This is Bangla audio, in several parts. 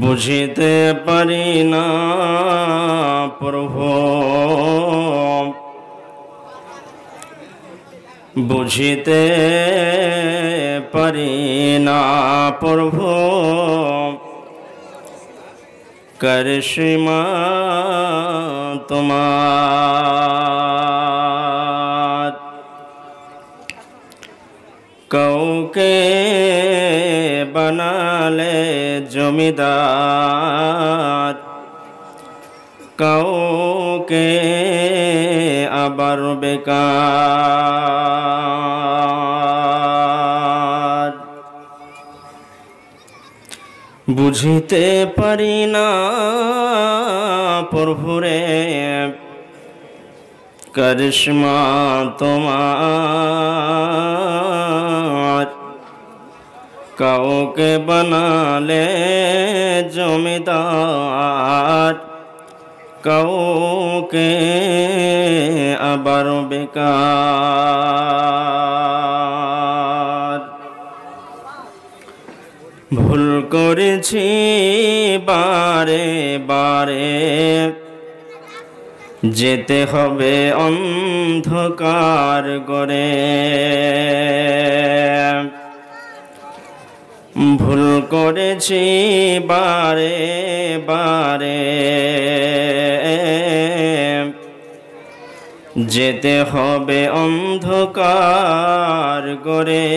বুঝিতে পারি না প্রভু, বুঝিতে পারি না প্রভু, করিশ্মা তোমার। কাউকে বানালে জমিদার, কাউকে আবার বেকার। বুঝিতে পারি না প্রভুরে, করিশ্মা তোমার। কাউকে বানালে জমিদার, কাউকে আবার বেকার। ভুল করেছি বারে বারে, যেতে হবে অন্ধকার গরে। ভুল করেছি বারে বারে, যেতে হবে অন্ধকার গরে।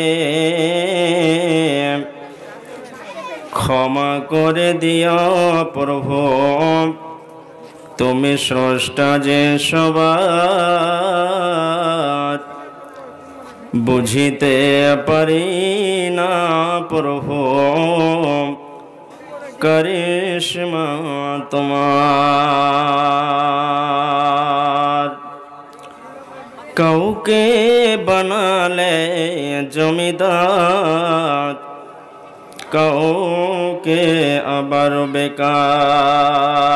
ক্ষমা করে দিও প্রভু, তুমি স্রষ্টা যে সবার। বুঝিতে পারি না প্রভু, করিশ্মা তোমার। কাউকে বানালে জমিদার, কাউকে আবার বেকার।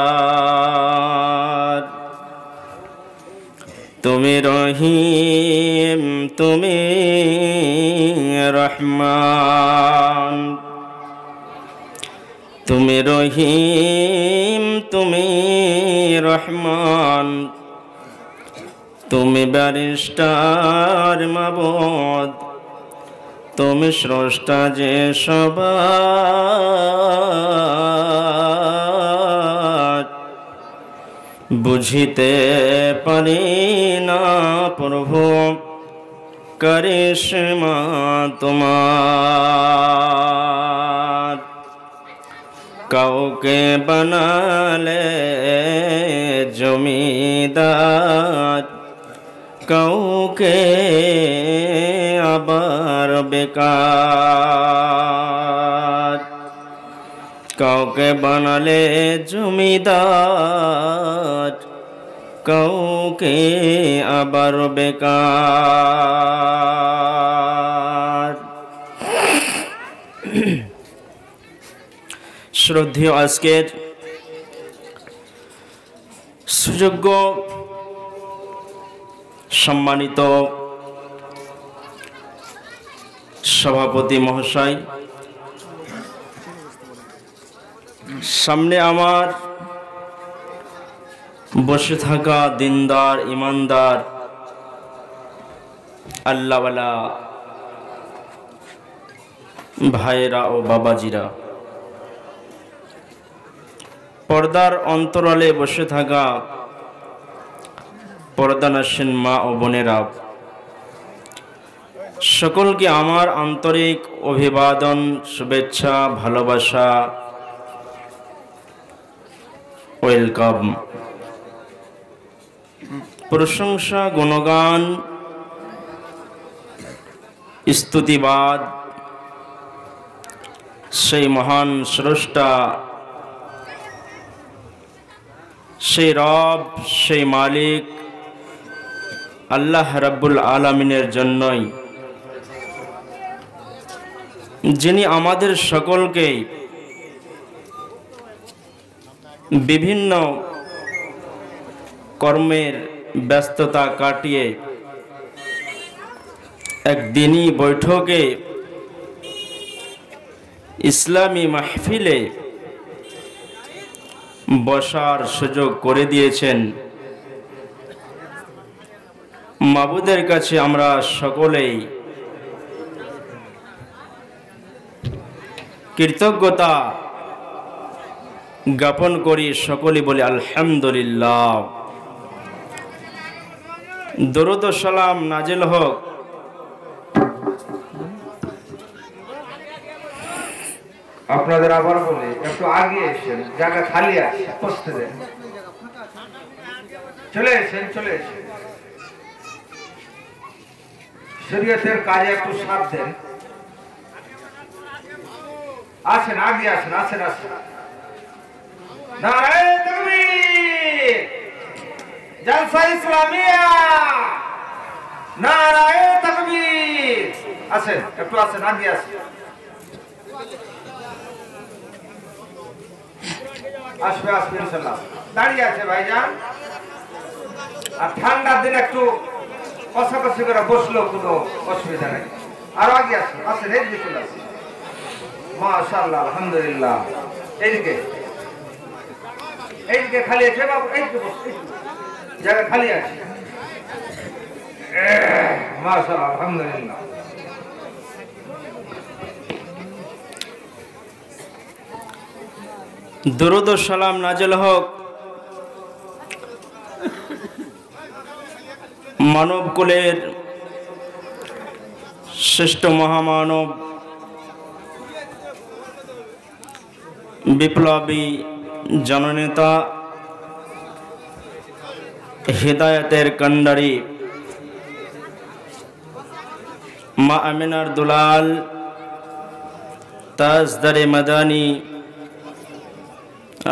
তুমি রহিম, তুমি রহমান। তুমি রহিম, তুমি রহমান। তুমি ব্যারিস্টার মাবুদ, তুমি স্রষ্টা যে সবার। বুঝিতে পারি না প্রভু, করিশ্মা তোমার। কাউকে বানালে জমিদার, কাউকে আবার বেকার। কাউকে বানালে জমিদার, কাউকে আবার বেকার। শ্রদ্ধেয় আজকের সুযোগ্য সম্মানিত সভাপতি মহাশয়, সামনে আমার বসে থাকা দিনদার ইমানদার আল্লাহওয়ালা ভাইয়েরা ও বাবাজিরা, পর্দার অন্তরালে বসে থাকা পর্দানাসীন মা ও বোনেরা, সকলকে আমার আন্তরিক অভিবাদন, শুভেচ্ছা, ভালোবাসা, ওয়েলকাম। প্রশংসা, গুণগান, স্তুতিবাদ সেই মহান স্রষ্টা, সেই রব, সেই মালিক আল্লাহ রাব্বুল আলামিনের জন্যই, যিনি আমাদের সকলকে বিভিন্ন কর্মের ব্যস্ততা কাটিয়ে এক দিনই বৈঠকে ইসলামী মাহফিলে বসার সুযোগ করে দিয়েছেন। মাবুদের কাছে আমরা সকলেই কৃতজ্ঞতা জ্ঞাপন করি, সকলেই বলি আলহামদুলিল্লাহ। দরুদ ও সালাম নাজিল হোক আপনাদের আবার বলি একটু আগে এসেন, জায়গা খালি আছে, বসতে দেন। চলে এসেন, চলে এসেন। শরীয়তের কাজে একটু সাথ দেন। আসেন, আগে আসেন, আসেন আসেন। নারায়ে তাকবীর, জলসা ইসলামিয়া, নারায়ে তাকবীর। আসেন, একটু আসেন, আগে আসেন। আসবে আসবে ইনশাআল্লাহ। দাঁড়িয়ে আছে ভাইজান। আর ঠান্ডার দিন একটু কষাকষি করে বসলেও কোনো অসুবিধা নেই। আর আগে আসেন, আসেন, এইদিকে চলে আসেন। মাশাআল্লাহ, আলহামদুলিল্লাহ। এইদিকে এইদিকে খালি আছে বাবু, এইদিকে বসুন, জায়গা খালি আছে। মাশাআল্লাহ, আলহামদুলিল্লাহ। দরুদ ও সালাম নাজিল হোক মানব কুলের শ্রেষ্ঠ মহামানব, বিপ্লবী জননেতা, হিদায়াতের কান্ডারি, মা আমিনার দুলাল, তাজদারে মাদানী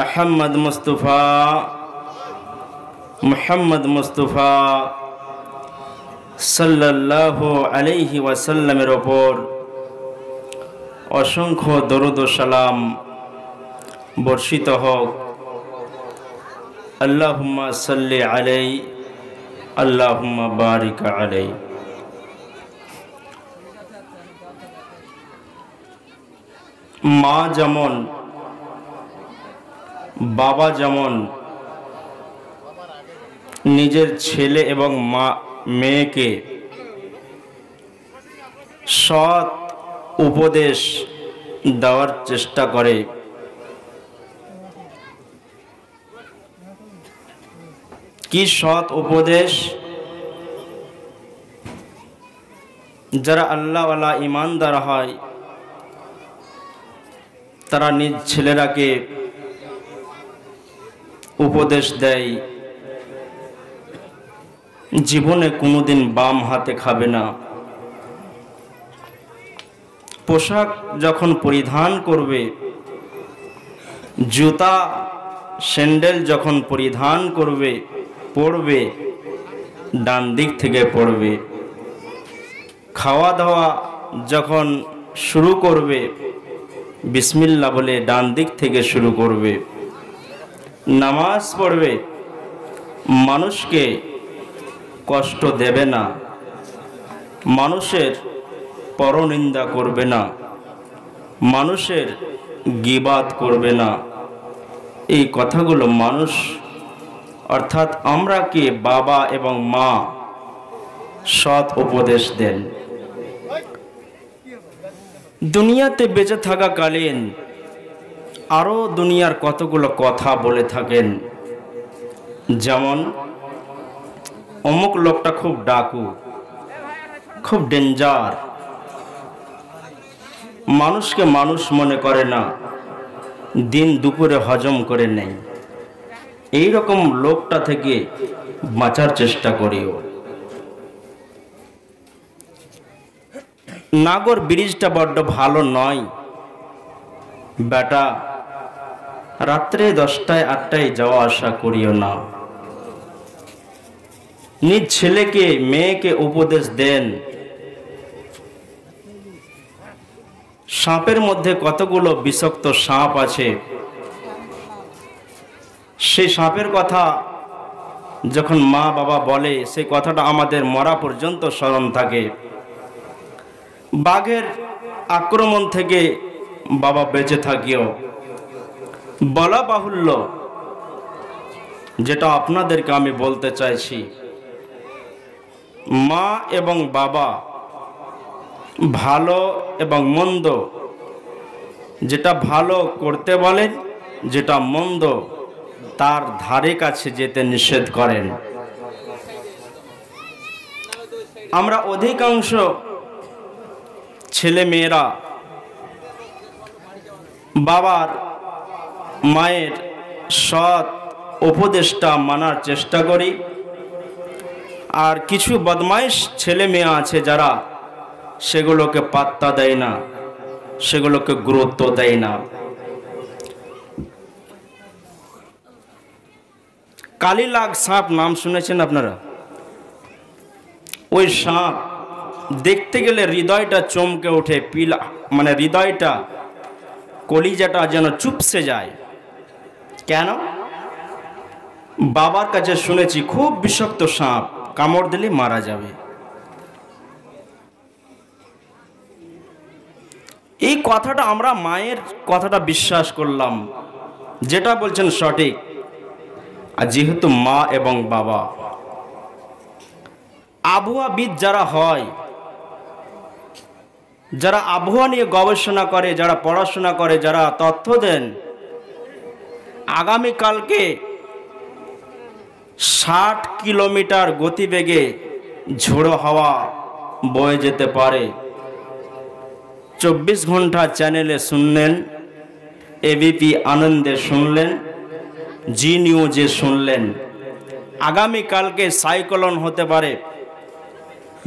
আহমদ মুস্তফা, মুহাম্মদ মুস্তফা সাল্লাল্লাহু আলাইহি ওয়াসাল্লামের ওপর অসংখ্য দরুদ ও সালাম বর্ষিত হোক। আল্লাহুম্মা সাল্লি আলাইহি, আল্লাহুম্মা বারিক আলাইহি। মা যেমন, বাবা যেমন নিজের ছেলে এবং মেয়েকে সৎ উপদেশ দেওয়ার চেষ্টা করে, কি সৎ উপদেশ? যারা আল্লাহওয়ালা ঈমানদার হয় তারা নিজ ছেলেরাকে উপদেশ দেয় জীবনে কোনোদিন বাম হাতে খাবে না। পোশাক যখন পরিধান করবে, জুতা স্যান্ডেল যখন পরিধান করবে, পরবে ডান দিক থেকে পড়বে। খাওয়া দাওয়া যখন শুরু করবে বিসমিল্লাহ বলে ডান দিক থেকে শুরু করবে। নামাজ পড়বে, মানুষকে কষ্ট দেবে না, মানুষের পরনিন্দা করবে না, মানুষের গীবাত করবে না। এই কথাগুলো মানুষ অর্থাৎ আমরা কি বাবা এবং মা সৎ উপদেশ দেন। দুনিয়াতে বেঁচে থাকাকালীন আরও দুনিয়ার কতগুলো কথা বলে থাকেন, যেমন অমুক লোকটা খুব ডাকু, খুব ডেঞ্জার, মানুষকে মানুষ মনে করে না, দিন দুপুরে হজম করে নেয়। এই রকম লোকটা থেকে বাঁচার চেষ্টা করিও। নাগর ব্রিজটা বড্ড ভালো নয় বেটা, রাত্রে 10টায় 8টায় যাওয়া আসা করিও না। নিজ ছেলেকে মেয়েকে উপদেশ দেন। সাপের মধ্যে কতগুলো বিষাক্ত সাপ আছে, সেই সাপের কথা যখন মা বাবা বলে সেই কথাটা আমাদের মরা পর্যন্ত স্মরণ থাকে। বাঘের আক্রমণ থেকে বাবা বেঁচে থাকিও। বলা বাহুল্য যেটা আপনাদেরকে আমি বলতে চাইছি, মা এবং বাবা ভালো এবং মন্দ, যেটা ভালো করতে বলেন, যেটা মন্দ তার ধারে কাছে যেতে নিষেধ করেন। আমরা অধিকাংশ ছেলে মেয়েরা বাবার মায়ের সৎ উপদেশটা মানার চেষ্টা করি, আর কিছু বদমাইশ ছেলে মেয়ে আছে যারা সেগুলোকে পাত্তা দেয় না, সেগুলোকে গুরুত্ব দেয় না। কালিলাগ সাপ নাম শুনেছেন আপনারা? ওই সাপ দেখতে গেলে হৃদয়টা চমকে ওঠে, পিলা মানে হৃদয়টা, কলিজাটা যেন চুপসে যায়। কেন? বাবার কাছে শুনেছি খুব বিষাক্ত সাপ, কামড় দিলে মারা যাবে। এই কথাটা আমরা মায়ের কথাটা বিশ্বাস করলাম, যেটা বলছেন সঠিক। আর যেহেতু মা এবং বাবা আবহাওয়াবিদ যারা হয়, যারা আবহাওয়া নিয়ে গবেষণা করে, যারা পড়াশোনা করে, যারা তথ্য দেন, আগামীকালকে 60 কিলোমিটার গতিবেগে ঝোড়ো হাওয়া বয়ে যেতে পারে। 24 ঘন্টা চ্যানেলে শুনলেন, এবিপি আনন্দে শুনলেন, জি নিউজে শুনলেন, আগামীকালকে সাইক্লোন হতে পারে,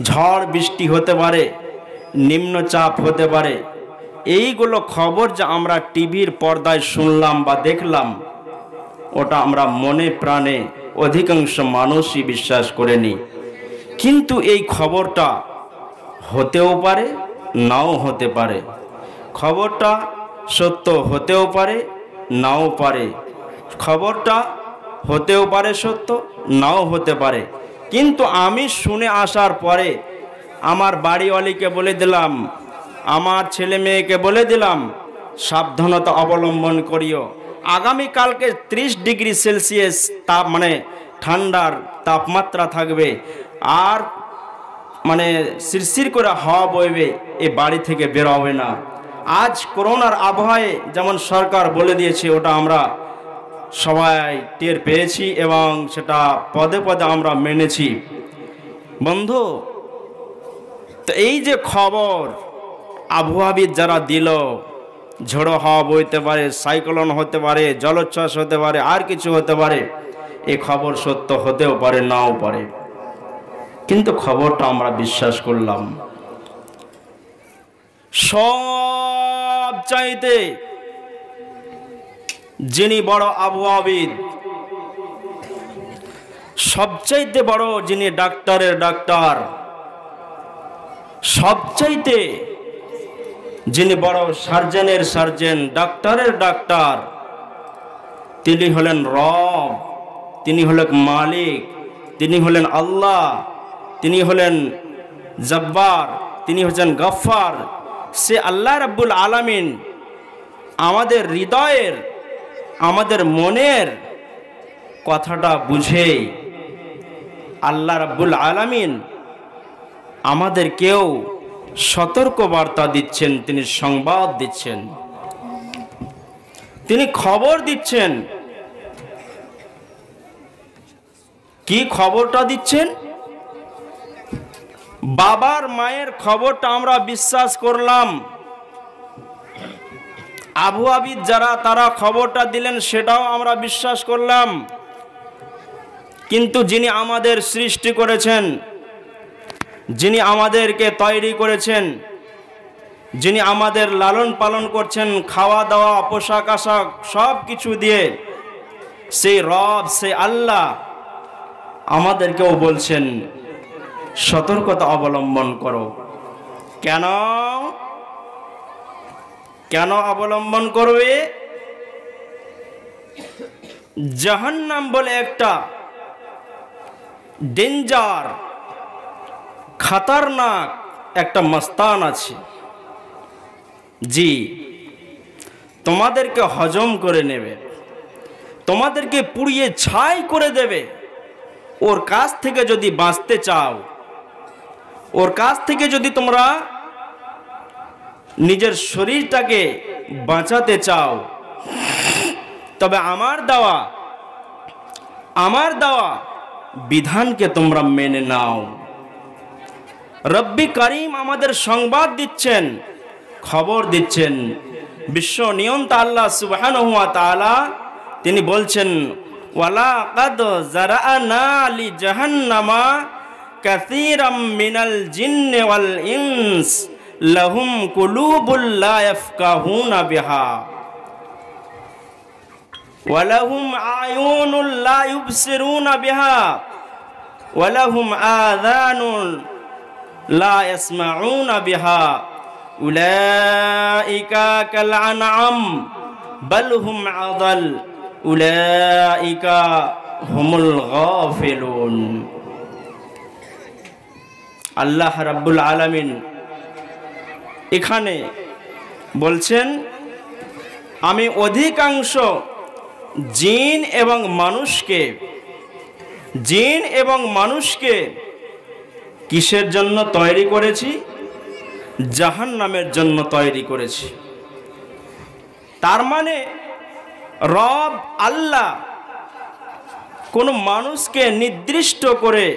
ঝড় বৃষ্টি হতে পারে, নিম্নচাপ হতে পারে। এইগুলো খবর যা আমরা টিভির পর্দায় শুনলাম বা দেখলাম, ওটা আমরা মনে প্রাণে অধিকাংশ মানুষই বিশ্বাস করে নিই। কিন্তু এই খবরটা হতেও পারে, নাও হতে পারে। খবরটা সত্য হতেও পারে, নাও পারে। খবরটা হতেও পারে সত্য, নাও হতে পারে। কিন্তু আমি শুনে আসার পরে আমার বাড়িওয়ালিকে বলে দিলাম, আমার ছেলে মেয়েকে বলে দিলাম, সাবধানতা অবলম্বন করিও। আগামীকালকে 30 ডিগ্রি সেলসিয়াস তাপ মানে ঠান্ডার তাপমাত্রা থাকবে, আর মানে শিরশির করে হাওয়া বইবে, এ বাড়ি থেকে বের হবে না। আজ করোনার আবহাওয়ায় যেমন সরকার বলে দিয়েছে, ওটা আমরা সবাই টের পেয়েছি এবং সেটা পদে পদে আমরা মেনেছি। বন্ধু, তো এই যে খবর আবহাওয়াবিদ যারা দিল, ঝোড়ো হাওয়া বইতে পারে, সাইক্লোন হতে পারে, জলোচ্ছ্বাস হতে পারে, আর কিছু হতে পারে, এই খবর সত্য হতেও পারে, নাও পারে। কিন্তু খবরটা আমরা বিশ্বাস করলাম। সব চাইতে যিনি বড় আবহাওয়াবিদ, সবচাইতে বড় যিনি ডাক্তারের ডাক্তার, সবচাইতে যিনি বড় সার্জেনের সার্জেন, ডাক্তারের ডাক্তার, তিনি হলেন রব, তিনি হলেন মালিক, তিনি হলেন আল্লাহ, তিনি হলেন জব্বার, তিনি হচ্ছেন গফফার। সে আল্লাহ রাব্বুল আলামিন আমাদের হৃদয়ের, আমাদের মনের কথাটা বুঝে আল্লাহ রাব্বুল আলামিন আমাদেরকেও সতর্ক বার্তা দিচ্ছেন, তিনি সংবাদ দিচ্ছেন, তিনি খবর দিচ্ছেন। কি খবরটা দিচ্ছেন? বাবার মায়ের খবরটা আমরা বিশ্বাস করলাম, আবহাওয়াবিদ যারা তারা খবরটা দিলেন সেটাও আমরা বিশ্বাস করলাম। কিন্তু যিনি আমাদের সৃষ্টি করেছেন, যিনি আমাদেরকে তৈরি করেছেন, যিনি আমাদের লালন পালন করছেন, খাওয়া দাওয়া পোশাক আশাক সব কিছু দিয়ে, সেই রব, সেই আল্লাহ আমাদেরকেও বলছেন সতর্কতা অবলম্বন করো। কেন কেন অবলম্বন করবে? জাহান্নাম বলে একটা ডেঞ্জার, খতরনাক একটা মস্তান আছে, জি, তোমাদেরকে হজম করে নেবে, তোমাদেরকে পুড়িয়ে ছাই করে দেবে। ওর কাছ থেকে যদি বাঁচতে চাও, ওর কাছ থেকে যদি তোমরা নিজের শরীরটাকে বাঁচাতে চাও, তবে আমার দেওয়া বিধানকে তোমরা মেনে নাও। রব্বি করিম আমাদের সংবাদ দিচ্ছেন, খবর দিচ্ছেন। বিশ্ব নিয়ন্তা আল্লাহ সুবহানাহু ওয়া তাআলা তিনি বলছেন, ওয়ালাকাদ যারানা লি জাহান্নামা কাসীরাম মিনাল জিন্নি ওয়াল ইনস লাহুম কুলুবুল লা ইয়াফকাহুনা বিহা ওয়া লাহুম আয়ুনুল লা ইউবসিরুনা বিহা ওয়া লাহুম আযানুন লা ইয়াসমাউনা বিহা উলাইকা কাল আনআম বাল হুম আযাল উলাইকা হুমুল গাফিলুন। আল্লাহ রাব্বুল আলামিন এখানে বলছেন, আমি অধিকাংশ জিন এবং মানুষকে কিসের জন্য তৈরি করেছি? জাহান্নামের জন্য তৈরি করেছি। তার মানে রব আল্লাহ কোন মানুষকে নির্দিষ্ট করে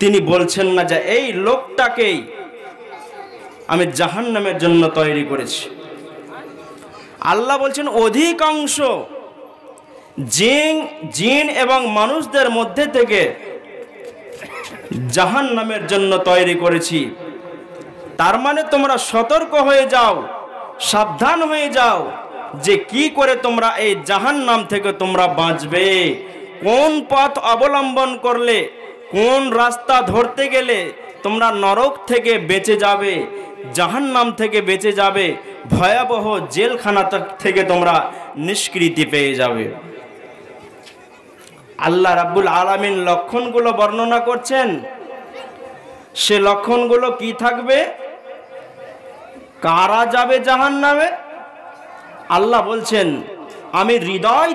তিনি বলছেন না যে এই লোকটাকেই আমি জাহান্নামের জন্য তৈরি করেছি। আল্লাহ বলছেন অধিকাংশ জিন এবং মানুষদের মধ্যে থেকে জাহান্নামের জন্য তৈরি করেছি। তার মানে তোমরা সতর্ক হয়ে যাও, সাবধান হয়ে যাও যে কি করে তোমরা এই জাহান্নাম থেকে তোমরা বাঁচবে। কোন পথ অবলম্বন করলে, কোন রাস্তা ধরতে গেলে তোমরা নরক থেকে বেঁচে যাবে, জাহান্নাম থেকে বেঁচে যাবে, ভয়াবহ জেলখানা থেকে তোমরা নিষ্কৃতি পেয়ে যাবে। আল্লাহ রাব্বুল আলামিন লক্ষণগুলো বর্ণনা করছেন। সে লক্ষণগুলো কি থাকবে? কারা যাবে জাহান্নামে? আল্লাহ বলছেন, আমি হৃদয়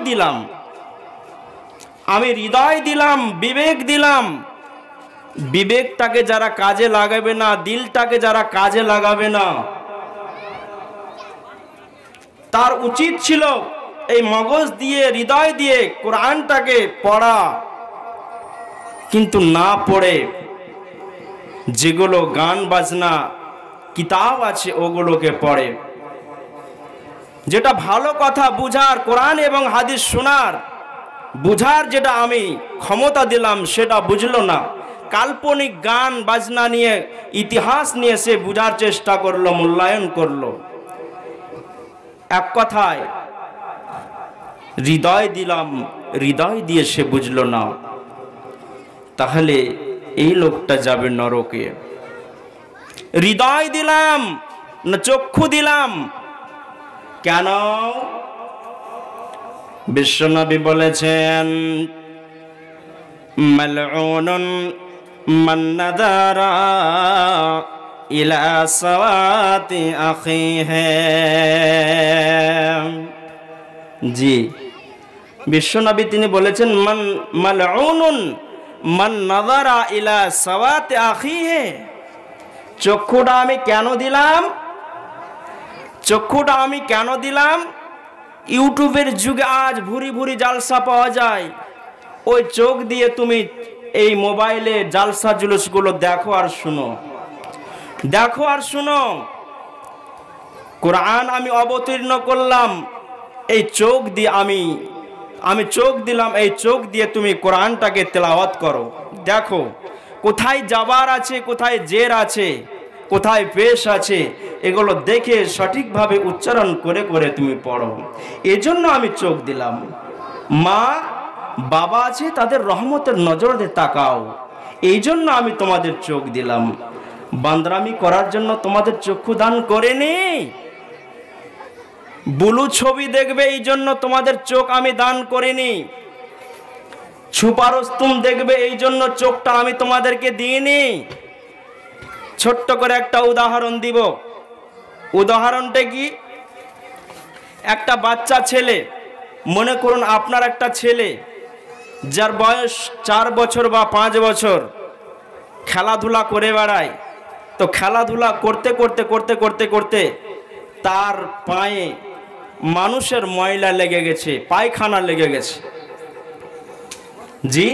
দিলাম, বিবেক দিলাম। বিবেকটাকে যারা কাজে লাগাবে না, দিলটাকে যারা কাজে লাগাবে না, তার উচিত ছিল এই মগজ দিয়ে, হৃদয় দিয়ে কোরআনটাকে পড়া, কিন্তু না পড়ে যেগুলো গান বাজনা কিতাব আছে ওগুলোকে পড়ে। যেটা ভালো কথা বুঝার, কোরআন এবং হাদিস শোনার, বুঝার যেটা আমি ক্ষমতা দিলাম সেটা বুঝলো না। কাল্পনিক গান বাজনা নিয়ে, ইতিহাস নিয়ে সে বুঝার চেষ্টা করলো, মূল্যায়ন করলো। এক কথায় হৃদয় দিলাম, হৃদয় দিয়ে সে বুঝলো না, তাহলে এই লোকটা যাবে নরকে। হৃদয় দিলাম না চক্ষু দিলাম? কেন? বিশ্বনবী বলেছেন, মালউনুন মান নাযারা ইলা সাওয়াতি আখিহি। জি, বিশ্বনবী তিনি বলেছেন, মালউনুন মান নাযারা ইলা সাওয়াতি আখিহি। চক্ষুটা আমি কেন দিলাম? ইউটিউবের যুগে আজ ভুরি ভুরি জালসা পাওয়া যায়। ওই চোখ দিয়ে তুমি এই মোবাইলে জালসা জুলুসগুলো দেখো আর শুনো। কোরআন আমি অবতীর্ণ করলাম, এই চোখ দিয়ে আমি চোখ দিলাম, এই চোখ দিয়ে তুমি কোরআনটাকে তেলাওয়াত করো। দেখো কোথায় জাবার আছে, কোথায় জের আছে, কোথায় পেশ আছে, এগুলো দেখে সঠিকভাবে উচ্চারণ করে করে তুমি পড়ো। এজন্য আমি চোখ দিলাম। মা বাবা আছে, তাদের রহমতের নজর দিয়ে তাকাও, এই জন্য আমি তোমাদের চোখ দিলাম। বান্দরামি করার জন্য তোমাদের চক্ষু দান করেনি। বুলু ছবি দেখবে এই জন্য তোমাদের চোখ আমি দান করিনি। ছুপারস্তুম দেখবে এই জন্য চোখটা আমি তোমাদেরকে দিইনি। ছোট্ট করে একটা উদাহরণ দিব। উদাহরণটা কি? একটা বাচ্চা ছেলে মনে করুন আপনার একটা ছেলে যার বয়স 4 বছর বা 5 বছর খেলাধুলা করে বেড়ায়, তো খেলাধুলা করতে করতে করতে করতে করতে তার পায়ে মানুষের ময়লা লেগে গেছে, পায়খানা লেগে গেছে। জি,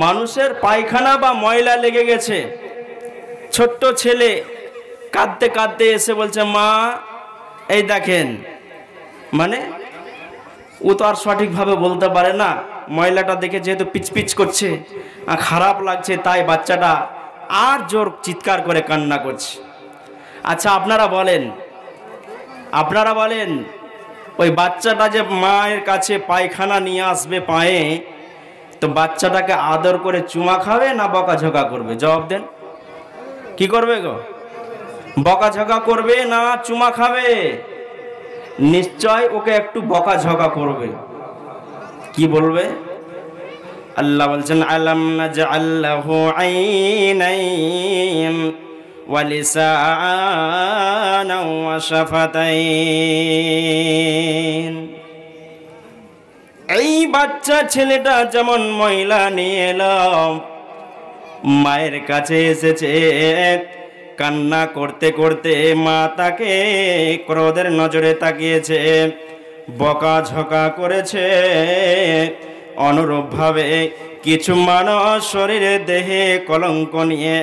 মানুষের পায়খানা বা ময়লা লেগে গেছে। ছোট্ট ছেলে কাঁদতে কাঁদতে এসে বলছে, মা এই দেখেন। মানে ও তো আর সঠিকভাবে বলতে পারে না, ময়লাটা দেখে যেহেতু পিচপিচ করছে, খারাপ লাগছে, তাই বাচ্চাটা আর জোর চিৎকার করে কান্না করছে। আচ্ছা আপনারা বলেন ওই বাচ্চাটা যে মায়ের কাছে পায়খানা নিয়ে আসবে পায়ে, তো বাচ্চাটাকে আদর করে চুমা খাবে না বকাঝকা করবে? জবাব দেন। কি করবে গো? বকাঝকা করবে না চুমা খাবে? নিশ্চয় ওকে একটু বকাঝকা করবে। কি বলবে? আল্লাহ বলছেন, আলাম নাজআল লাহু আইনাইন ওয়া লিসানান ওয়া শাফাতাইন। এই বাচ্চা ছেলেটা যেমন ময়লা নিয়ে এলো, মায়ের কাছে এসেছে, কান্না করতে করতে মা তাকে ক্রোধের নজরে তাকিয়েছে, বকাঝকা করেছে। অনুরূপভাবে কিছু মানুষ শরীরে দেহে কলঙ্ক নিয়ে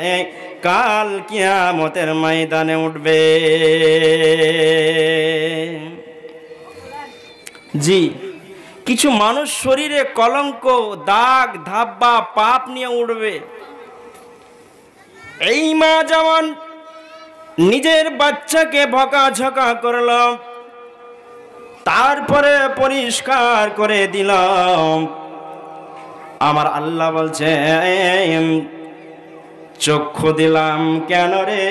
কাল কিয়ামতের ময়দানে উঠবে। জি, কিছু মানুষ শরীরে কলঙ্ক, দাগ, ধাব্বা, পাপ নিয়ে উঠবে। এই মা যেমন নিজের বাচ্চাকে বকাঝকা করল, তারপরে পরিষ্কার করে দিলাম, আমার আল্লাহ বলছে চক্ষু দিলাম কেন রে?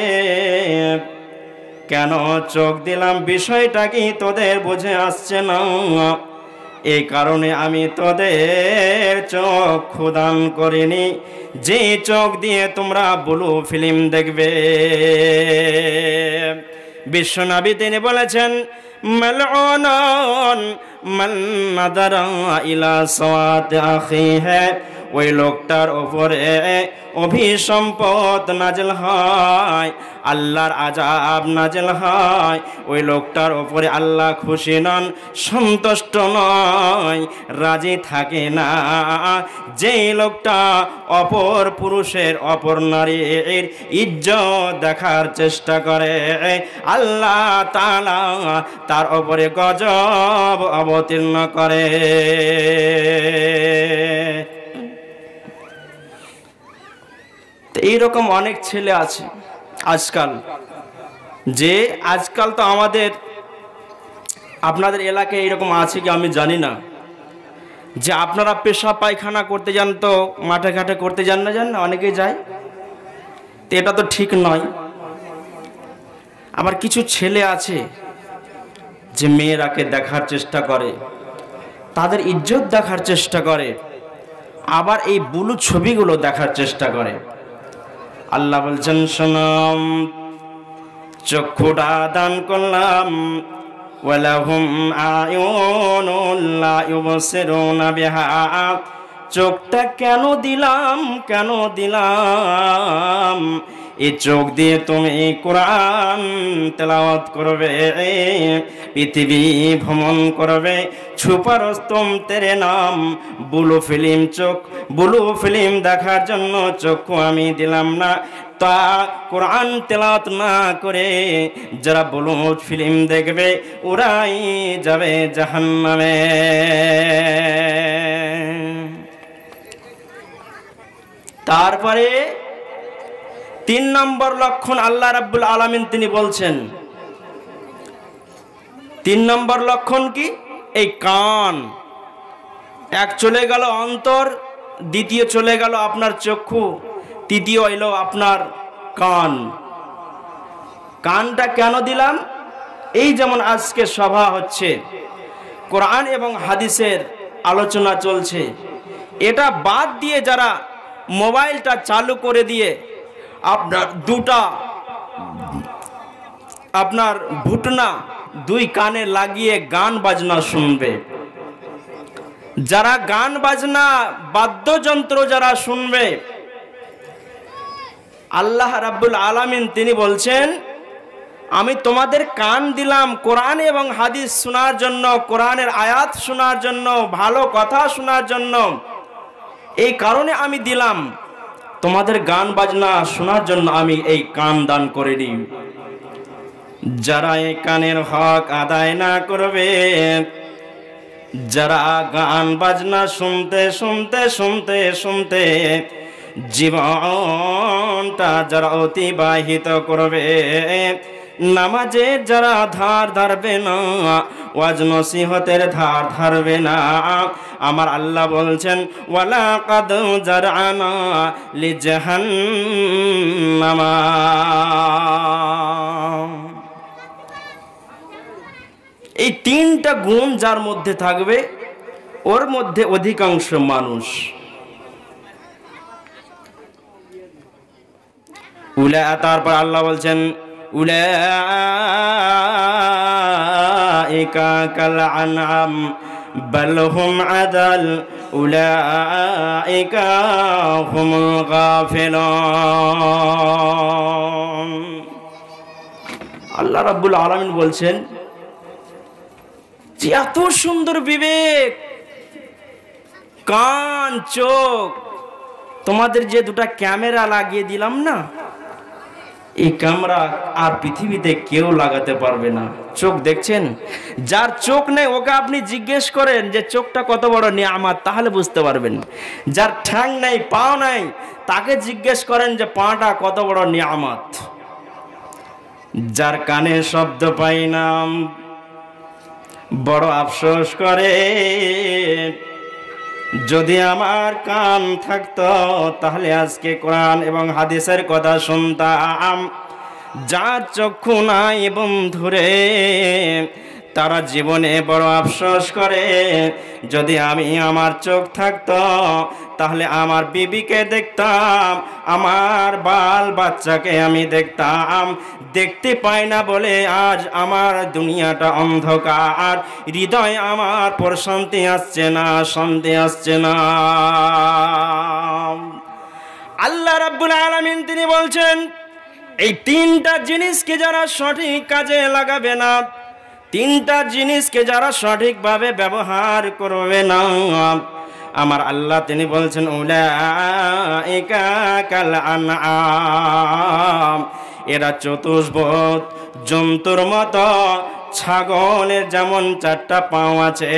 কেন চোখ দিলাম? বিষয়টা কি তোদের বুঝে আসছে না? এই কারণে আমি তোদের চক্ষু দান করিনি, যে চোখ দিয়ে তোমরা ব্লু ফিল্ম দেখবে। বিশ্বনবী তিনি বলেছেন, মালউন মান নাযারা ইলা সাওয়াতি আখিহি, ওই লোকটার উপরে অভিসম্পদ নাজেল হয়, আল্লাহর আযাব নাজেল হয়। ওই লোকটার উপরে আল্লাহ খুশি নন, সন্তুষ্ট নয়, রাজি থাকে না। যেই লোকটা অপর পুরুষের, অপর নারীর ইজ্জত দেখার চেষ্টা করে, আল্লাহ তাআলা তার উপরে গজব অবতীর্ণ করে। এইরকম অনেক ছেলে আছে আজকাল, যে আজকাল তো আপনাদের এলাকায় এইরকম আছে কি আমি জানি না, যে আপনারা পেশাব পায়খানা করতে যান তো মাঠে ঘাটে করতে যান না, অনেকেই যায়, তো এটা তো ঠিক নয়। আবার কিছু ছেলে আছে যে মেয়েরাকে দেখার চেষ্টা করে, তাদের ইজ্জত দেখার চেষ্টা করে, আবার এই বুলু ছবিগুলো দেখার চেষ্টা করে। আল্লাহ বলছেন, শোনাম, চক্ষুটা দান করলাম, ওয়ালাহুম আয়ুনুন লা ইউবসিরুনা বিহা, চোখটা কেন দিলাম? এই চোখ দিয়ে তুমি কোরআন তেলাওয়াত করবে, পৃথিবী ভ্রমণ করবে, ছুপারস্তম তেরে নাম। ব্লু ফিল্ম চোখ, ব্লু ফিল্ম দেখার জন্য চক্ষু আমি দিলাম না। তা কোরআন তেলাওয়াত না করে যারা ব্লু ফিল্ম দেখবে, ওরাই যাবে জাহান্নামে। তারপরে 3 নম্বর লক্ষণ আল্লাহ রাব্বুল আলামিন তিনি বলছেন, 3 নম্বর লক্ষণ কি? এই কান। এক চলে গেল অন্তর, দ্বিতীয় চলে গেল আপনার চক্ষু, তৃতীয় এলো আপনার কান। কানটা কেন দিলাম? এই যেমন আজকে সভা হচ্ছে, কোরআন এবং হাদিসের আলোচনা চলছে, এটা বাদ দিয়ে যারা মোবাইলটা চালু করে দিয়ে আপনার আপনার ভুটনা দুই কানে লাগিয়ে গান বাজনা শুনবে। যারা গান বাজনা বাদ্যযন্ত্র যারা শুনবে, আল্লাহ রাব্বুল আলামিন তিনি বলছেন, আমি তোমাদের কান দিলাম কোরআন এবং হাদিস শোনার জন্য, কোরআনের আয়াত শোনার জন্য, ভালো কথা শোনার জন্য। এই কারণে আমি দিলাম, তোমাদের গান বাজনা শোনার জন্য আমি এই কান দান করিনি। যারা এই কানের হক আদায় না করবে, যারা গান বাজনা শুনতে শুনতে শুনতে শুনতে জীবনটা যারা অতিবাহিত করবে, নামাজে যারা ধার ধারবে না, ওয়াজ নসিহতের ধার ধারবে না, আমার আল্লাহ বলছেন ওয়ালা কাদ জারআনা লিজাহান্নামা। এই তিনটা গুণ যার মধ্যে থাকবে, ওর মধ্যে অধিকাংশ মানুষ তারপর আল্লাহ বলছেন উলাইকা কাল আনআম বাল হুম আদাল উলাইকা হুমুল গাফিলুন। আল্লাহ রাব্বুল আলামিন বলছেন যে এত সুন্দর বিবেক, কান, চোখ, তোমাদের যে দুটা ক্যামেরা লাগিয়ে দিলাম না, এই ক্যামেরা আর পৃথিবীতে কেউ লাগাতে পারবে না। চোখ দেখছেন? যার চোখ নেই ওকে আপনি জিজ্ঞেস করেন যে চোখটা কত বড় নিয়ামত, তাহলে বুঝতে পারবেন। যার ঠ্যাং নেই, পাও নাই, তাকে জিজ্ঞেস করেন যে পাটা কত বড় নিয়ামত। যার কানে শব্দ পাই না, বড় আফসোস করে, যদি আমার কান থাকতো তাহলে আজকে কোরআন এবং হাদিসের কথা শুনতাম। যার চক্ষু নাই বন্ধুরে, তারা জীবনে বড় আফসোস করে, যদি আমার চোখ থাকতো তাহলে আমার বিবিকে দেখতাম, আমার বাল বাচ্চাকে আমি দেখতাম। দেখতে পাই না বলে আজ আমার দুনিয়াটা অন্ধকার, হৃদয় আমার প্রশান্তি আসছে না, শান্তি আসছে না। আল্লাহ রাব্বুল আলামিন তিনি বলছেন, এই তিনটা জিনিসকে যারা সঠিক কাজে লাগাবে না, তিনটা জিনিসকে যারা সঠিকভাবে ব্যবহার করবে না, আমার আল্লাহ তিনি বলছেন উলাইকা কাল আনআম, এরা চতুষ্পদ জন্তুর মতো। ছাগলের যেমন 4টা পা আছে,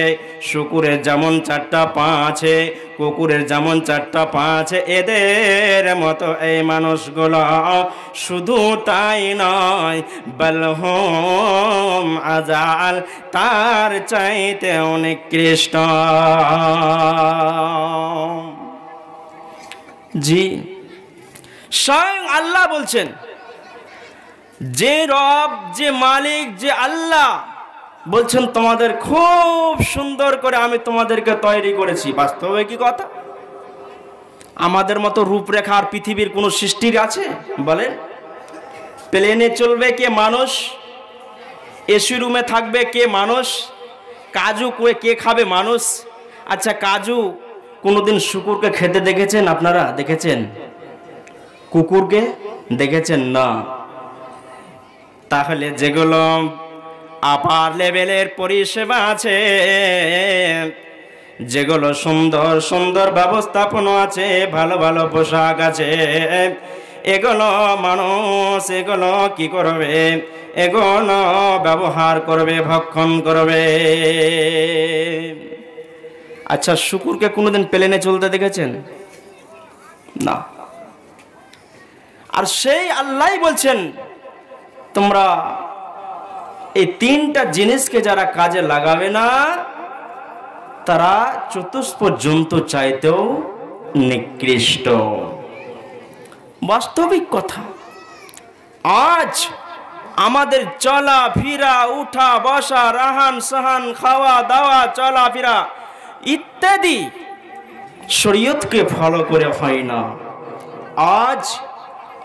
শুকুরের যেমন 4টা পা আছে, কুকুরের যেমন 4টা পা আছে, এদের মতো এই মানুষগুলো। শুধু তাই নয়, বাল হুম আযাল, তার চাইতে অনেক কৃষ্ট। জি, স্বয়ং আল্লাহ বলছেন, যে রব, যে মালিক, যে আল্লাহ বলছেন তোমাদের খুব সুন্দর করে আমি তোমাদেরকে তৈরি করেছি। বাস্তবে কি কথা? আমাদের মতো রূপরেখা আর পৃথিবীর কোনো সৃষ্টির আছে বলেন? প্লেনে চলবে কে মানুষ, এসি রুমে থাকবে কে মানুষ, কাজু কে খাবে মানুষ। আচ্ছা, কাজু কোনোদিন শুকুরকে খেতে দেখেছেন আপনারা? দেখেছেন? কুকুরকে দেখেছেন? না। তাহলে যেগুলো আপার লেভেলের পরিষেবা আছে, যেগুলো সুন্দর সুন্দর ব্যবস্থাপনা আছে, ভালো ভালো পোশাক আছে, এগুলো মানুষ এগুলো কি করবে? এগুলো ব্যবহার করবে, ভক্ষণ করবে। আচ্ছা, শুকুরকে কোনোদিন প্লেনে চলতে দেখেছেন? না। আর সেই আল্লাহ বলছেন, তোমরা এই তিনটা জিনিসকে যারা কাজে লাগাবে না, তারা চতুষ্পদ জন্তু চাইতেও নিকৃষ্ট। বাস্তবিক কথা, আজ আমাদের চলা ফিরা, উঠা বসা, রাহান সাহান, খাওয়া দাওয়া, চলা ফিরা ইত্যাদি শরীয়তকে ফলো করে হয় না। আজ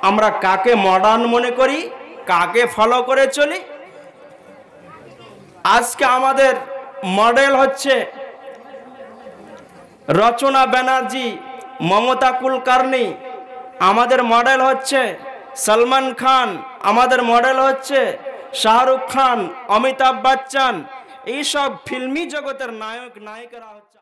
আমরা কাকে মডার্ন মনে করি? কাকে ফলো করে চলি? আজকে আমাদের মডেল হচ্ছে রচনা ব্যানার্জি, মমতা কুলকার্নি, আমাদের মডেল হচ্ছে সলমান খান, আমাদের মডেল হচ্ছে শাহরুখ খান, অমিতাভ বচ্চন। এইসব ফিল্মি জগতের নায়ক নায়িকারা হচ্ছে